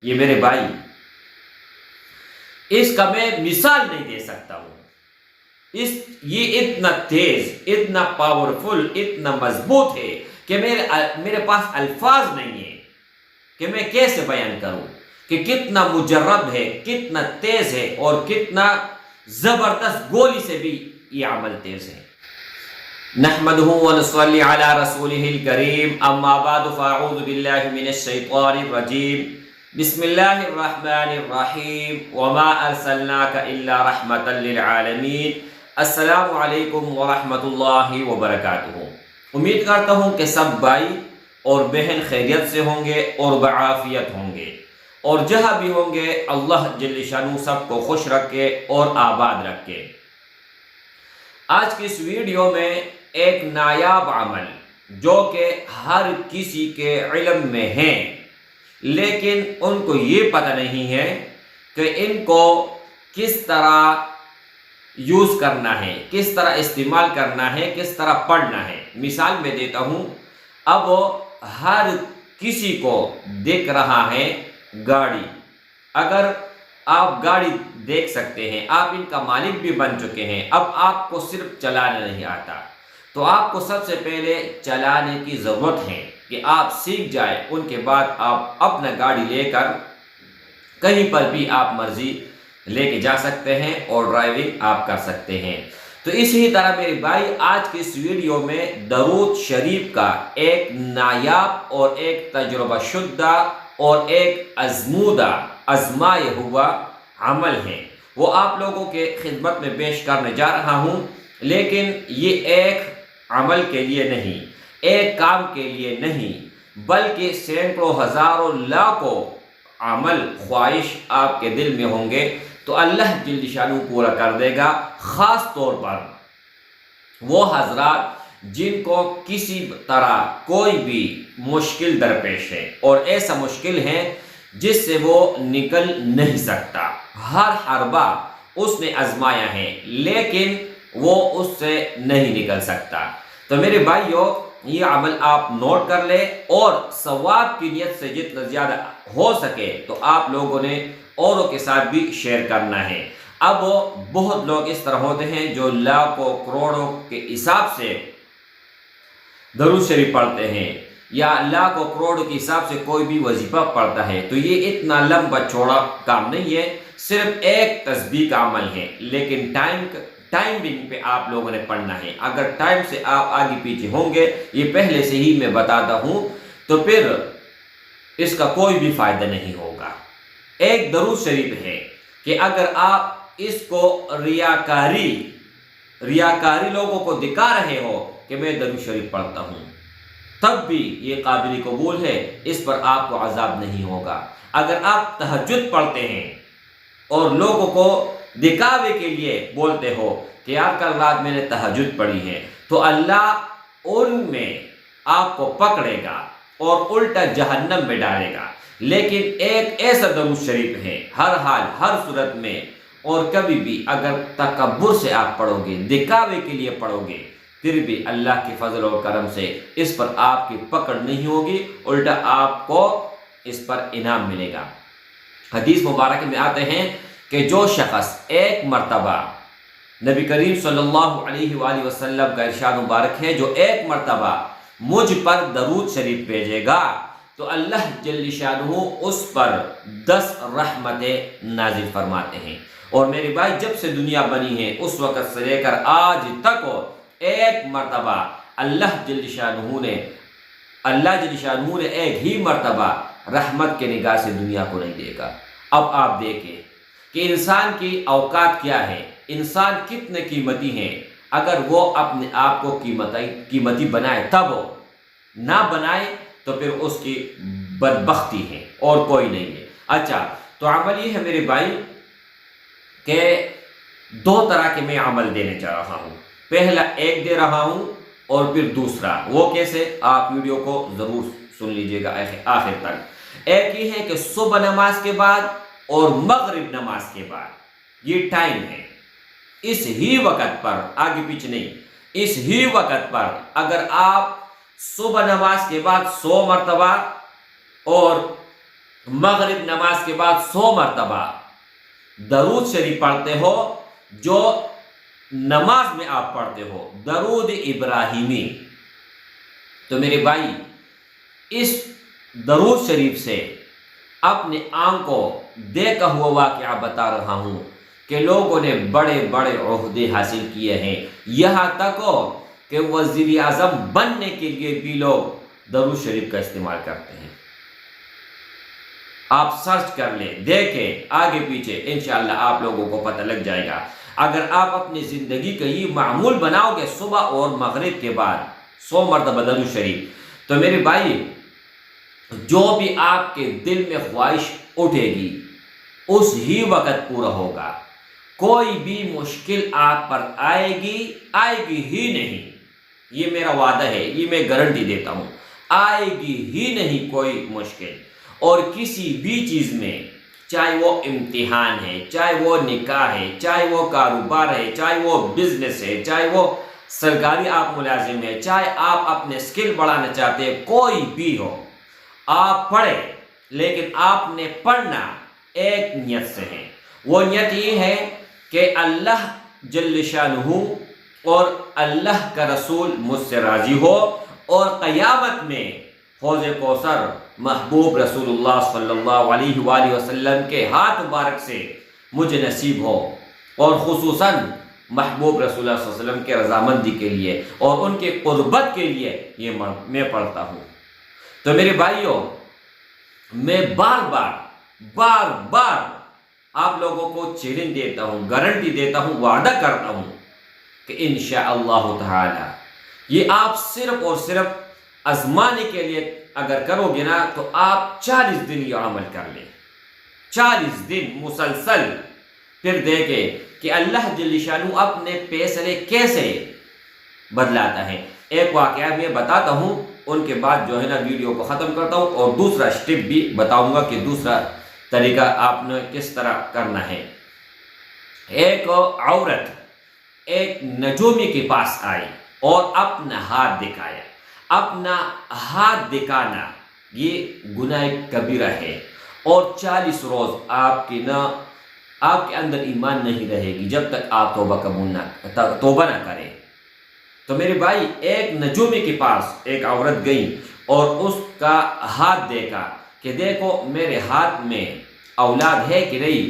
یہ میرے بھائی، اس کا میں مثال نہیں دے سکتا ہوں۔ یہ اتنا تیز، اتنا پاورفل، اتنا مضبوط ہے کہ میرے پاس الفاظ نہیں ہیں کہ میں کیسے بیان کروں کہ کتنا مجرب ہے، کتنا تیز ہے، اور کتنا زبردست گولی سے بھی یہ عمل تیز ہے۔ نحمده ونصلي على رسوله الكريم، اما بعد فاعوذ بالله من الشيطان الرجيم، بسم الله الرحمن الرحيم، وما ارسلناك الا رحمة للعالمين۔ السلام علیکم ورحمۃ اللہ وبرکاتہ۔ امید کرتا ہوں کہ سب بھائی اور بہن خیریت سے ہوں گے اور بعافیت ہوں گے، اور جہاں بھی ہوں گے اللہ جل شانہ سب کو خوش رکھے اور آباد رکھے۔ آج کی اس ویڈیو میں ایک نایاب عمل جو کہ ہر کسی کے علم میں ہے، لیکن ان کو یہ پتہ نہیں ہے کہ ان کو کس طرح یوز کرنا ہے، کس طرح استعمال کرنا ہے، کس طرح پڑھنا ہے۔ مثال میں دیتا ہوں، اب ہر کسی کو دکھ رہا ہے گاڑی۔ اگر آپ گاڑی دیکھ سکتے ہیں، آپ ان کا مالک بھی بن چکے ہیں، اب آپ کو صرف چلانا نہیں آتا، تو آپ کو سب سے پہلے چلانے کی ضرورت ہے کہ آپ سیکھ جائیں۔ ان کے بعد آپ اپنا گاڑی لے کر کہیں پر بھی آپ مرضی لے کے جا سکتے ہیں اور ڈرائیونگ آپ کر سکتے ہیں۔ تو اسی طرح میرے بھائی، آج کی اس ویڈیو میں درود شریف کا ایک نایاب اور ایک تجربہ شدہ اور ایک آزمایا ہوا عمل ہے، وہ آپ لوگوں کے خدمت میں پیش کرنے جا رہا ہوں۔ لیکن یہ ایک عمل کے لیے نہیں، ایک کام کے لیے نہیں، بلکہ سینکڑوں ہزاروں لاکھوں عمل خواہش آپ کے دل میں ہوں گے تو اللہ جل شانہ پورا کر دے گا۔ خاص طور پر وہ حضرات جن کو کسی طرح کوئی بھی مشکل درپیش ہے، اور ایسا مشکل ہے جس سے وہ نکل نہیں سکتا، ہر حربہ اس نے آزمایا ہے لیکن وہ اس سے نہیں نکل سکتا، تو میرے بھائیوں یہ عمل آپ نوٹ کر لیں، اور ثواب کی نیت سے جتنا زیادہ ہو سکے تو آپ لوگوں نے اوروں کے ساتھ بھی شیئر کرنا ہے۔ اب بہت لوگ اس طرح ہوتے ہیں جو لاکھوں کروڑوں کے حساب سے درود شریف پڑھتے ہیں، یا لاکھوں کروڑوں کے حساب سے کوئی بھی وظیفہ پڑھتا ہے، تو یہ اتنا لمبا چوڑا کام نہیں ہے، صرف ایک تسبیح کا عمل ہے، لیکن ٹائمنگ پہ آپ لوگوں نے پڑھنا ہے۔ اگر ٹائم سے آپ آگے پیچھے ہوں گے، یہ پہلے سے ہی میں بتاتا ہوں، تو پھر اس کا کوئی بھی فائدہ نہیں ہوگا۔ ایک درود شریف ہے کہ اگر آپ اس کو ریاکاری لوگوں کو دکھا رہے ہو کہ میں درود شریف پڑھتا ہوں، تب بھی یہ قابل قبول ہے، اس پر آپ کو عذاب نہیں ہوگا۔ اگر آپ تہجد پڑھتے ہیں اور لوگوں کو دکھاوے کے لیے بولتے ہو کہ یار کل رات میں نے تہجد پڑھی ہے، تو اللہ ان میں آپ کو پکڑے گا اور الٹا جہنم میں ڈالے گا۔ لیکن ایک ایسا درود شریف ہے ہر حال ہر صورت میں، اور کبھی بھی اگر تکبر سے آپ پڑھو گے، دکھاوے کے لیے پڑھو گے، پھر بھی اللہ کے فضل و کرم سے اس پر آپ کی پکڑ نہیں ہوگی، الٹا آپ کو اس پر انعام ملے گا۔ حدیث مبارک میں آتے ہیں کہ جو شخص ایک مرتبہ، نبی کریم صلی اللہ علیہ وآلہ وسلم کا ارشاد مبارک ہے، جو ایک مرتبہ مجھ پر درود شریف بھیجے گا تو اللہ جل شانہ اس پر 10 رحمتیں نازل فرماتے ہیں۔ اور میرے بھائی، جب سے دنیا بنی ہے اس وقت سے لے کر آج تک ایک مرتبہ اللہ جل شانہ نے ایک ہی مرتبہ رحمت کے نگاہ سے دنیا کو نہیں دیکھا۔ اب آپ دیکھیں کہ انسان کی اوقات کیا ہے، انسان کتنے قیمتی ہیں، اگر وہ اپنے آپ کو قیمتی بنائے تب، نہ بنائے تو پھر اس کی بدبختی ہے اور کوئی نہیں ہے۔ اچھا، تو عمل یہ ہے میرے بھائی کہ 2 طرح کے میں عمل دینے جا رہا ہوں، پہلا ایک دے رہا ہوں اور پھر دوسرا۔ وہ کیسے؟ آپ ویڈیو کو ضرور سن لیجئے گا آخر تک۔ ایک یہ ہے کہ صبح نماز کے بعد اور مغرب نماز کے بعد، یہ ٹائم ہے، اس ہی وقت پر، آگے پیچھے نہیں، اس ہی وقت پر اگر آپ صبح نماز کے بعد 100 مرتبہ اور مغرب نماز کے بعد 100 مرتبہ درود شریف پڑھتے ہو جو نماز میں آپ پڑھتے ہو، درود ابراہیمی، تو میرے بھائی اس درود شریف سے اپنے آنکھوں دیکھا ہوا واقعہ بتا رہا ہوں کہ لوگوں نے بڑے بڑے عہدے حاصل کیے ہیں، یہاں تک کہ وزیر اعظم بننے کے لیے بھی لوگ درود شریف کا استعمال کرتے ہیں۔ آپ سرچ کر لیں، دیکھیں آگے پیچھے، انشاءاللہ آپ لوگوں کو پتہ لگ جائے گا۔ اگر آپ اپنی زندگی کا یہ معمول بناؤ گے صبح اور مغرب کے بعد 100 مرتبہ درود شریف، تو میرے بھائی جو بھی آپ کے دل میں خواہش اٹھے گی اس ہی وقت پورا ہوگا، کوئی بھی مشکل آپ پر آئے گی ہی نہیں، یہ میرا وعدہ ہے، یہ میں گارنٹی دیتا ہوں، آئے گی ہی نہیں کوئی مشکل۔ اور کسی بھی چیز میں، چاہے وہ امتحان ہے، چاہے وہ نکاح ہے، چاہے وہ کاروبار ہے، چاہے وہ بزنس ہے، چاہے وہ سرکاری آپ ملازم ہے، چاہے آپ اپنے سکل بڑھانا چاہتے ہیں، کوئی بھی ہو، آپ پڑھیں، لیکن آپ نے پڑھنا ایک نیت سے ہے۔ وہ نیت یہ ہے کہ اللہ جل شانہ اور اللہ کا رسول مجھ سے راضی ہو، اور قیامت میں حوض کوثر محبوب رسول اللہ صلی اللہ علیہ وآلہ وسلم کے ہاتھ مبارک سے مجھے نصیب ہو، اور خصوصاً محبوب رسول اللہ صلی اللہ علیہ وسلم کے رضامندی کے لیے اور ان کے قربت کے لیے یہ میں پڑھتا ہوں۔ تو میرے بھائیوں، میں بار بار آپ لوگوں کو چیلنج دیتا ہوں، گارنٹی دیتا ہوں، وعدہ کرتا ہوں کہ انشاءاللہ تعالی یہ آپ صرف اور صرف آزمانے کے لیے اگر کرو گے نا، تو آپ 40 دن یہ عمل کر لیں، 40 دن مسلسل، پھر دیکھیں کہ اللہ جل شانہ اپنے فیصلے کیسے بدلاتا ہے۔ ایک واقعہ میں بتاتا ہوں، ان کے بعد جو ہے نا ویڈیو کو ختم کرتا ہوں، اور دوسرا سٹیپ بھی بتاؤں گا کہ دوسرا طریقہ آپ نے کس طرح کرنا ہے۔ ایک عورت ایک نجومی کے پاس آئی اور اپنا ہاتھ دکھایا۔ اپنا ہاتھ دکھانا یہ گناہ کبیرہ ہے، اور 40 روز آپ کے اندر ایمان نہیں رہے گی جب تک آپ توبہ نہ کریں۔ تو میرے بھائی، ایک نجومی کے پاس ایک عورت گئی اور اس کا ہاتھ دیکھا کہ دیکھو میرے ہاتھ میں اولاد ہے کہ نہیں،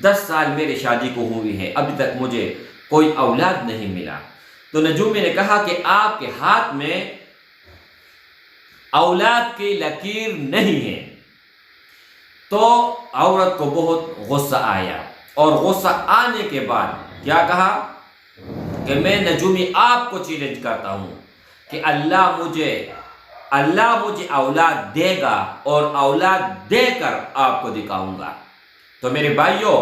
10 سال میرے شادی کو ہوئی ہے، ابھی تک مجھے کوئی اولاد نہیں ملا۔ تو نجومی نے کہا کہ آپ کے ہاتھ میں اولاد کی لکیر نہیں ہے۔ تو عورت کو بہت غصہ آیا، اور غصہ آنے کے بعد کیا کہا کہ میں نجومی آپ کو چیلنج کرتا ہوں کہ اللہ مجھے اولاد دے گا، اور اولاد دے کر آپ کو دکھاؤں گا۔ تو میرے بھائیوں،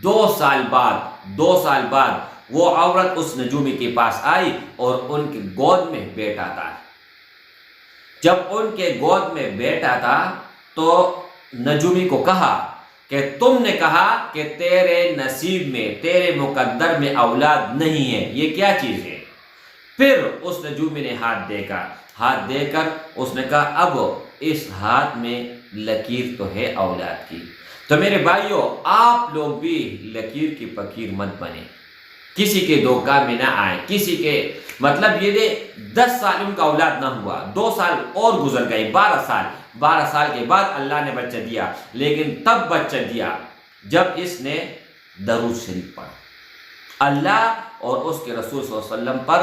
2 سال بعد وہ عورت اس نجومی کے پاس آئی اور ان کی گود میں بیٹا تھا۔ جب ان کے گود میں بیٹا تھا تو نجومی کو کہا کہ تم نے کہا کہ تیرے نصیب میں، تیرے مقدر میں اولاد نہیں ہے، یہ کیا چیز ہے؟ پھر اس نجومی نے ہاتھ دیکھا، ہاتھ دیکھ کر اس نے کہا اب اس ہاتھ میں لکیر تو ہے اولاد کی۔ تو میرے بھائیوں، آپ لوگ بھی لکیر کی فقیر مت بنے، کسی کے دھوکہ میں نہ آئے، کسی کے مطلب یہ دے 10 سال ان کا اولاد نہ ہوا، 2 سال اور گزر گئے، 12 سال کے بعد اللہ نے بچہ دیا، لیکن تب بچہ دیا جب اس نے درود شریف پڑھا، اللہ اور اس کے رسول صلی اللہ علیہ وسلم پر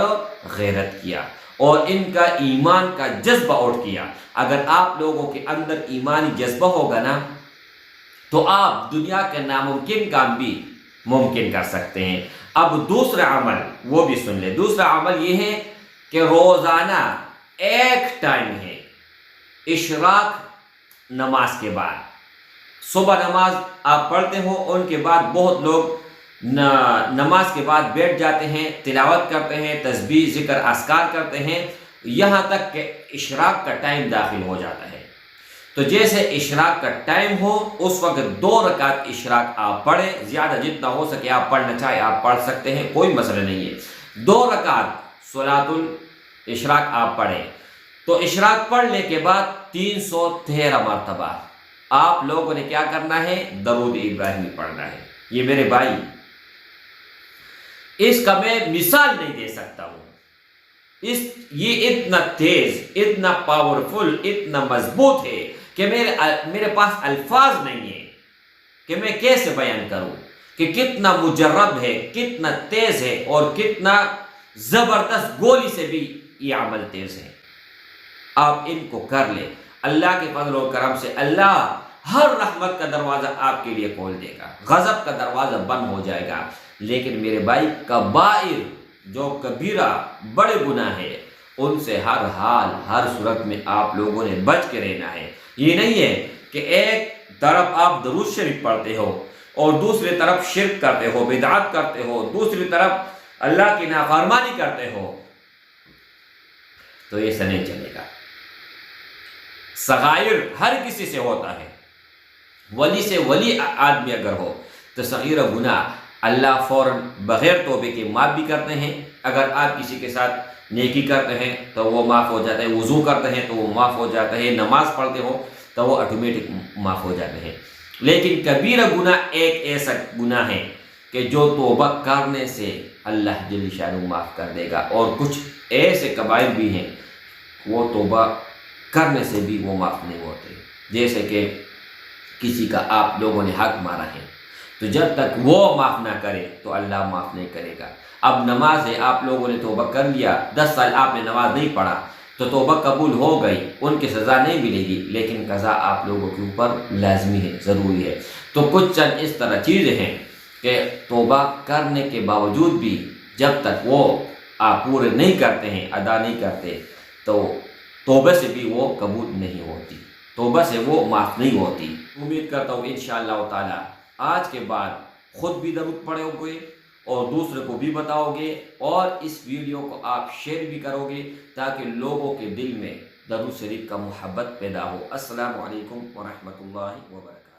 غیرت کیا، اور ان کا ایمان کا جذبہ اٹھ کیا۔ اگر آپ لوگوں کے اندر ایمانی جذبہ ہوگا نا، تو آپ دنیا کے ناممکن کام بھی ممکن کر سکتے ہیں۔ اب دوسرا عمل وہ بھی سن لیں۔ دوسرا عمل یہ ہے کہ روزانہ ایک ٹائم ہے، اشراق نماز کے بعد، صبح نماز آپ پڑھتے ہو، ان کے بعد بہت لوگ نماز کے بعد بیٹھ جاتے ہیں، تلاوت کرتے ہیں، تسبیح ذکر اذکار کرتے ہیں، یہاں تک کہ اشراق کا ٹائم داخل ہو جاتا ہے۔ تو جیسے اشراق کا ٹائم ہو اس وقت 2 رکعت اشراق آپ پڑھیں، زیادہ جتنا ہو سکے آپ پڑھنا چاہے آپ پڑھ سکتے ہیں، کوئی مسئلہ نہیں ہے۔ 2 رکعت صلاۃ الاشراق آپ پڑھیں۔ تو اشراق پڑھنے کے بعد 313 مرتبہ آپ لوگوں نے کیا کرنا ہے؟ درود ابراہیمی پڑھنا ہے۔ یہ میرے بھائی، اس کا میں مثال نہیں دے سکتا ہوں۔ یہ اتنا تیز، اتنا پاورفل، اتنا مضبوط ہے کہ میرے پاس الفاظ نہیں ہیں کہ میں کیسے بیان کروں کہ کتنا مجرب ہے، کتنا تیز ہے، اور کتنا زبردست گولی سے بھی یہ عمل تیز ہے۔ آپ ان کو کر لیں، اللہ کے فضل و کرم سے اللہ ہر رحمت کا دروازہ آپ کے لیے کھول دے گا، غضب کا دروازہ بند ہو جائے گا۔ لیکن میرے بھائی، کبائر جو کبیرہ بڑے گناہ ہیں، ان سے ہر حال ہر صورت میں آپ لوگوں نے بچ کے رہنا ہے۔ یہ نہیں ہے کہ ایک طرف آپ درود شریف پڑھتے ہو اور دوسری طرف شرک کرتے ہو، بدعت کرتے ہو، دوسری طرف اللہ کی نافرمانی کرتے ہو، تو ایسا نہیں چلے گا۔ صغائر ہر کسی سے ہوتا ہے، ولی سے ولی آدمی اگر ہو تو صغیر گناہ اللہ فوراً بغیر توبے کے معاف بھی کرتے ہیں۔ اگر آپ کسی کے ساتھ نیکی کرتے ہیں تو وہ معاف ہو جاتا ہے، وضو کرتے ہیں تو وہ معاف ہو جاتا ہے، نماز پڑھتے ہو تو وہ آٹومیٹک معاف ہو جاتے ہیں۔ لیکن کبیرہ گناہ ایک ایسا گناہ ہے کہ جو توبہ کرنے سے اللہ جل شانہ معاف کر دے گا، اور کچھ ایسے کبائر بھی ہیں وہ توبہ کرنے سے بھی وہ معاف نہیں ہوتے۔ جیسے کہ کسی کا آپ لوگوں نے حق مارا ہے، تو جب تک وہ معاف نہ کرے تو اللہ معاف نہیں کرے گا۔ اب نماز ہے، آپ لوگوں نے توبہ کر لیا، 10 سال آپ نے نماز نہیں پڑھا تو توبہ قبول ہو گئی، ان کی سزا نہیں ملے گی، لیکن قضا آپ لوگوں کے اوپر لازمی ہے، ضروری ہے۔ تو کچھ چند اس طرح چیزیں ہیں کہ توبہ کرنے کے باوجود بھی جب تک وہ آپ پورے نہیں کرتے ہیں، ادا نہیں کرتے، تو توبہ سے بھی وہ قبول نہیں ہوتی، توبہ سے وہ معاف نہیں ہوتی۔ امید کرتا ہوں انشاءاللہ تعالی آج کے بعد خود بھی درود پڑھو گے اور دوسرے کو بھی بتاؤ گے، اور اس ویڈیو کو آپ شیئر بھی کرو گے تاکہ لوگوں کے دل میں درود شریف کا محبت پیدا ہو۔ السلام علیکم ورحمۃ اللہ وبرکاتہ۔